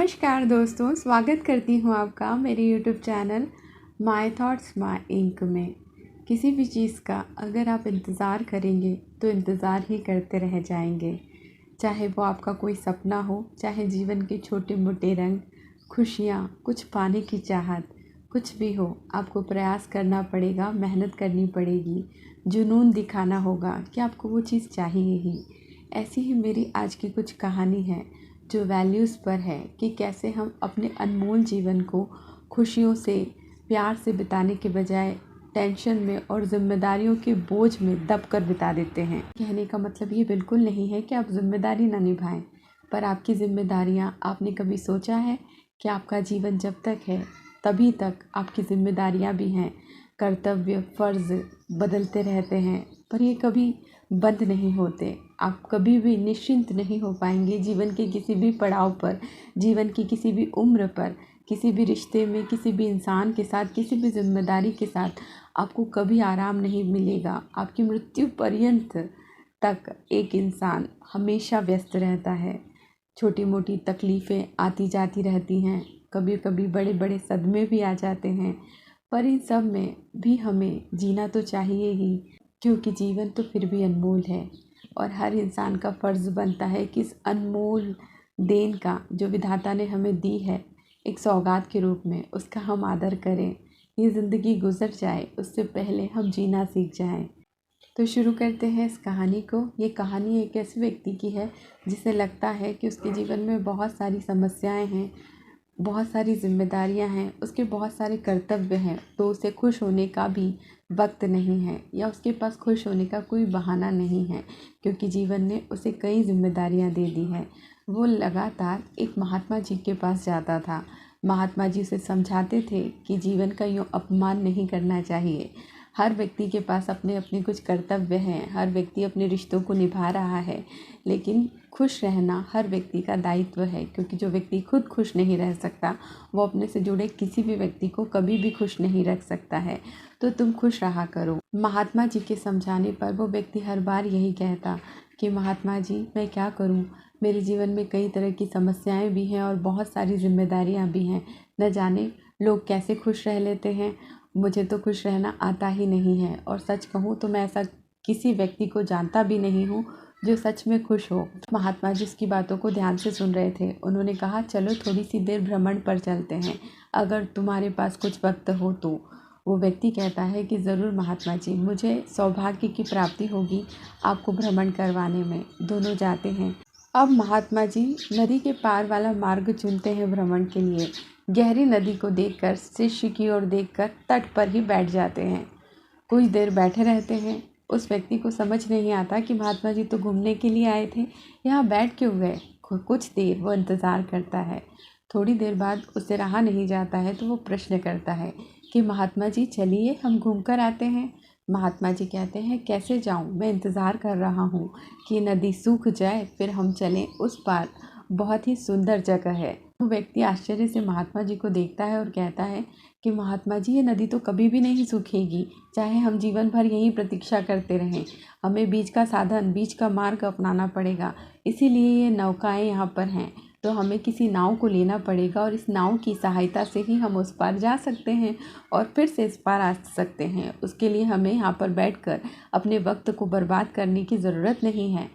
नमस्कार दोस्तों, स्वागत करती हूँ आपका मेरे YouTube channel my thoughts my ink में। किसी भी चीज़ का अगर आप इंतज़ार करेंगे तो इंतज़ार ही करते रह जाएंगे। चाहे वो आपका कोई सपना हो, चाहे जीवन के छोटे मोटे रंग, खुशियाँ, कुछ पाने की चाहत, कुछ भी हो, आपको प्रयास करना पड़ेगा, मेहनत करनी पड़ेगी, जुनून दिखाना होगा कि आपको वो चीज़ चाहिए ही। ऐसी ही मेरी आज की कुछ कहानी है जो वैल्यूज़ पर है कि कैसे हम अपने अनमोल जीवन को खुशियों से, प्यार से बिताने के बजाय टेंशन में और ज़िम्मेदारियों के बोझ में दब कर बिता देते हैं। कहने का मतलब ये बिल्कुल नहीं है कि आप ज़िम्मेदारी ना निभाएं, पर आपकी ज़िम्मेदारियां, आपने कभी सोचा है कि आपका जीवन जब तक है तभी तक आपकी ज़िम्मेदारियां भी हैं। कर्तव्य, फ़र्ज़ बदलते रहते हैं, पर ये कभी बंद नहीं होते। आप कभी भी निश्चिंत नहीं हो पाएंगे जीवन के किसी भी पड़ाव पर, जीवन की किसी भी उम्र पर, किसी भी रिश्ते में, किसी भी इंसान के साथ, किसी भी जिम्मेदारी के साथ आपको कभी आराम नहीं मिलेगा। आपकी मृत्यु पर्यंत तक एक इंसान हमेशा व्यस्त रहता है। छोटी मोटी तकलीफ़ें आती जाती रहती हैं, कभी कभी बड़े बड़े सदमे भी आ जाते हैं, पर इन सब में भी हमें जीना तो चाहिए ही, क्योंकि जीवन तो फिर भी अनमोल है। और हर इंसान का फ़र्ज़ बनता है कि इस अनमोल देन का जो विधाता ने हमें दी है एक सौगात के रूप में, उसका हम आदर करें। ये ज़िंदगी गुजर जाए उससे पहले हम जीना सीख जाएं। तो शुरू करते हैं इस कहानी को। ये कहानी एक ऐसे व्यक्ति की है जिसे लगता है कि उसके जीवन में बहुत सारी समस्याएं हैं, बहुत सारी जिम्मेदारियां हैं, उसके बहुत सारे कर्तव्य हैं, तो उसे खुश होने का भी वक्त नहीं है या उसके पास खुश होने का कोई बहाना नहीं है, क्योंकि जीवन ने उसे कई जिम्मेदारियां दे दी है। वो लगातार एक महात्मा जी के पास जाता था। महात्मा जी उसे समझाते थे कि जीवन का यूँ अपमान नहीं करना चाहिए। हर व्यक्ति के पास अपने अपने कुछ कर्तव्य हैं, हर व्यक्ति अपने रिश्तों को निभा रहा है, लेकिन खुश रहना हर व्यक्ति का दायित्व है, क्योंकि जो व्यक्ति खुद खुश नहीं रह सकता वो अपने से जुड़े किसी भी व्यक्ति को कभी भी खुश नहीं रख सकता है। तो तुम खुश रहा करो। महात्मा जी के समझाने पर वो व्यक्ति हर बार यही कहता कि महात्मा जी, मैं क्या करूं, मेरे जीवन में कई तरह की समस्याएं भी हैं और बहुत सारी जिम्मेदारियां भी हैं। न जाने लोग कैसे खुश रह लेते हैं, मुझे तो खुश रहना आता ही नहीं है। और सच कहूँ तो मैं ऐसा किसी व्यक्ति को जानता भी नहीं हूँ जो सच में खुश हो। महात्मा जी उसकी बातों को ध्यान से सुन रहे थे। उन्होंने कहा, चलो थोड़ी सी देर भ्रमण पर चलते हैं, अगर तुम्हारे पास कुछ वक्त हो तो। वो व्यक्ति कहता है कि ज़रूर महात्मा जी, मुझे सौभाग्य की प्राप्ति होगी आपको भ्रमण करवाने में। दोनों जाते हैं। अब महात्मा जी नदी के पार वाला मार्ग चुनते हैं भ्रमण के लिए। गहरी नदी को देखकर, शिष्य की ओर देखकर तट पर ही बैठ जाते हैं। कुछ देर बैठे रहते हैं। उस व्यक्ति को समझ नहीं आता कि महात्मा जी तो घूमने के लिए आए थे, यहाँ बैठ क्यों गए। कुछ देर वो इंतज़ार करता है। थोड़ी देर बाद उसे रहा नहीं जाता है तो वो प्रश्न करता है कि महात्मा जी चलिए हम घूम कर आते हैं। महात्मा जी कहते हैं, कैसे जाऊं, मैं इंतज़ार कर रहा हूं कि नदी सूख जाए फिर हम चलें उस पार, बहुत ही सुंदर जगह है। वो व्यक्ति आश्चर्य से महात्मा जी को देखता है और कहता है कि महात्मा जी, ये नदी तो कभी भी नहीं सूखेगी, चाहे हम जीवन भर यहीं प्रतीक्षा करते रहें। हमें बीच का साधन, बीच का मार्ग अपनाना पड़ेगा, इसीलिए ये नौकाएं यहाँ पर हैं। तो हमें किसी नाव को लेना पड़ेगा और इस नाव की सहायता से ही हम उस पार जा सकते हैं और फिर से इस पार आ सकते हैं। उसके लिए हमें यहाँ पर बैठकर अपने वक्त को बर्बाद करने की ज़रूरत नहीं है।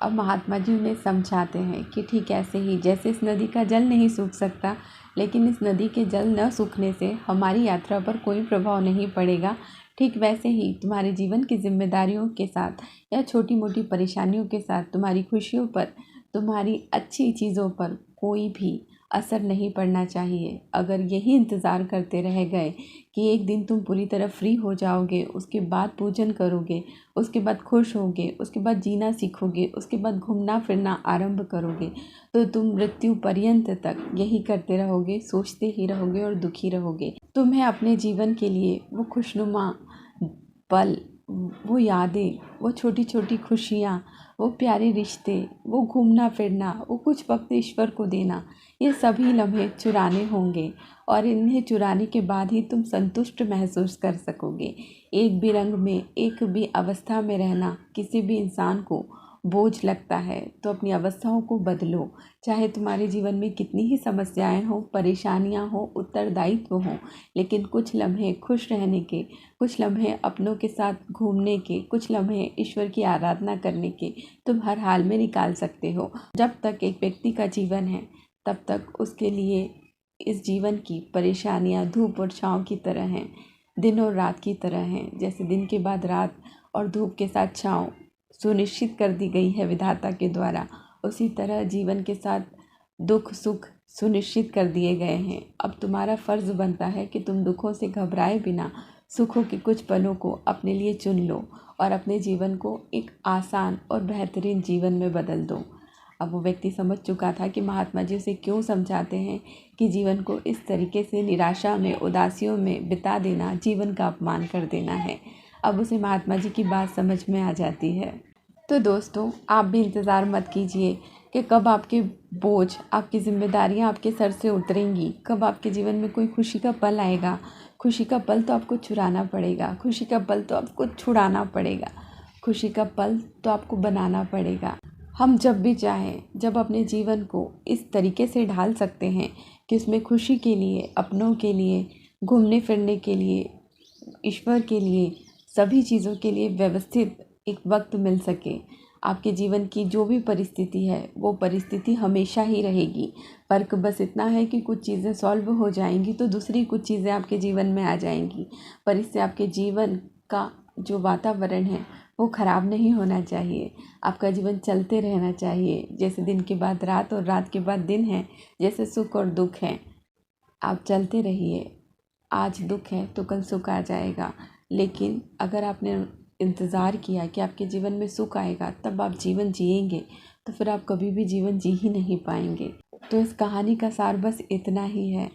अब महात्मा जी उन्हें समझाते हैं कि ठीक ऐसे ही जैसे इस नदी का जल नहीं सूख सकता, लेकिन इस नदी के जल न सूखने से हमारी यात्रा पर कोई प्रभाव नहीं पड़ेगा, ठीक वैसे ही तुम्हारे जीवन की जिम्मेदारियों के साथ या छोटी मोटी परेशानियों के साथ तुम्हारी खुशियों पर, तुम्हारी अच्छी चीज़ों पर कोई भी असर नहीं पड़ना चाहिए। अगर यही इंतज़ार करते रह गए कि एक दिन तुम पूरी तरह फ्री हो जाओगे, उसके बाद पूजन करोगे, उसके बाद खुश होगे, उसके बाद जीना सीखोगे, उसके बाद घूमना फिरना आरंभ करोगे, तो तुम मृत्यु पर्यंत तक यही करते रहोगे, सोचते ही रहोगे और दुखी रहोगे। तुम्हें अपने जीवन के लिए वो खुशनुमा पल, वो यादें, वो छोटी छोटी खुशियाँ, वो प्यारे रिश्ते, वो घूमना फिरना, वो कुछ वक्त ईश्वर को देना, ये सभी लम्हे चुराने होंगे और इन्हें चुराने के बाद ही तुम संतुष्ट महसूस कर सकोगे। एक भी रंग में, एक भी अवस्था में रहना किसी भी इंसान को बोझ लगता है तो अपनी अवस्थाओं को बदलो। चाहे तुम्हारे जीवन में कितनी ही समस्याएं हो, परेशानियां हो, उत्तरदायित्व हो, लेकिन कुछ लम्हे खुश रहने के, कुछ लम्हे अपनों के साथ घूमने के, कुछ लम्हे ईश्वर की आराधना करने के तुम हर हाल में निकाल सकते हो। जब तक एक व्यक्ति का जीवन है तब तक उसके लिए इस जीवन की परेशानियां धूप और छाँव की तरह हैं, दिन और रात की तरह हैं। जैसे दिन के बाद रात और धूप के साथ छाँव सुनिश्चित कर दी गई है विधाता के द्वारा, उसी तरह जीवन के साथ दुख सुख सुनिश्चित कर दिए गए हैं। अब तुम्हारा फ़र्ज़ बनता है कि तुम दुखों से घबराए बिना सुखों के कुछ पलों को अपने लिए चुन लो और अपने जीवन को एक आसान और बेहतरीन जीवन में बदल दो। अब वो व्यक्ति समझ चुका था कि महात्मा जी उसे क्यों समझाते हैं कि जीवन को इस तरीके से निराशा में, उदासियों में बिता देना जीवन का अपमान कर देना है। अब उसे महात्मा जी की बात समझ में आ जाती है। तो दोस्तों, आप भी इंतज़ार मत कीजिए कि कब आपके बोझ, आपकी जिम्मेदारियां आपके सर से उतरेंगी, कब आपके जीवन में कोई खुशी का पल आएगा। खुशी का पल तो आपको चुराना पड़ेगा, खुशी का पल तो आपको छुड़ाना पड़ेगा, खुशी का पल तो आपको बनाना पड़ेगा। हम जब भी चाहें, जब अपने जीवन को इस तरीके से ढाल सकते हैं कि उसमें खुशी के लिए, अपनों के लिए, घूमने फिरने के लिए, ईश्वर के लिए, सभी चीज़ों के लिए व्यवस्थित एक वक्त मिल सके। आपके जीवन की जो भी परिस्थिति है वो परिस्थिति हमेशा ही रहेगी। फ़र्क बस इतना है कि कुछ चीज़ें सॉल्व हो जाएंगी तो दूसरी कुछ चीज़ें आपके जीवन में आ जाएंगी, पर इससे आपके जीवन का जो वातावरण है वो ख़राब नहीं होना चाहिए। आपका जीवन चलते रहना चाहिए। जैसे दिन के बाद रात और रात के बाद दिन है, जैसे सुख और दुख है, आप चलते रहिए। आज दुख है तो कल सुख आ जाएगा, लेकिन अगर आपने इंतज़ार किया कि आपके जीवन में सुख आएगा तब आप जीवन जिएंगे, तो फिर आप कभी भी जीवन जी ही नहीं पाएंगे। तो इस कहानी का सार बस इतना ही है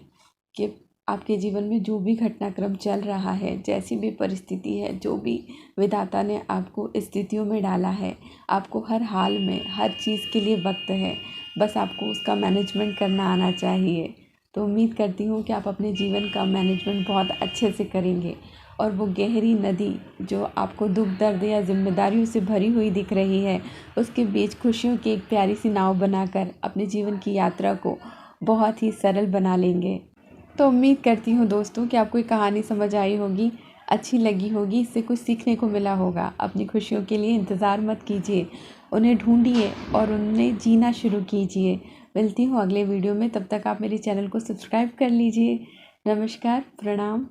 कि आपके जीवन में जो भी घटनाक्रम चल रहा है, जैसी भी परिस्थिति है, जो भी विधाता ने आपको स्थितियों में डाला है, आपको हर हाल में हर चीज़ के लिए वक्त है, बस आपको उसका मैनेजमेंट करना आना चाहिए। तो उम्मीद करती हूँ कि आप अपने जीवन का मैनेजमेंट बहुत अच्छे से करेंगे और वो गहरी नदी जो आपको दुख दर्द या जिम्मेदारियों से भरी हुई दिख रही है, उसके बीच खुशियों की एक प्यारी सी नाव बनाकर अपने जीवन की यात्रा को बहुत ही सरल बना लेंगे। तो उम्मीद करती हूँ दोस्तों कि आपको ये कहानी समझ आई होगी, अच्छी लगी होगी, इससे कुछ सीखने को मिला होगा। अपनी खुशियों के लिए इंतज़ार मत कीजिए, उन्हें ढूंढिए और उन्हें जीना शुरू कीजिए। मिलती हूँ अगले वीडियो में, तब तक आप मेरे चैनल को सब्सक्राइब कर लीजिए। नमस्कार, प्रणाम।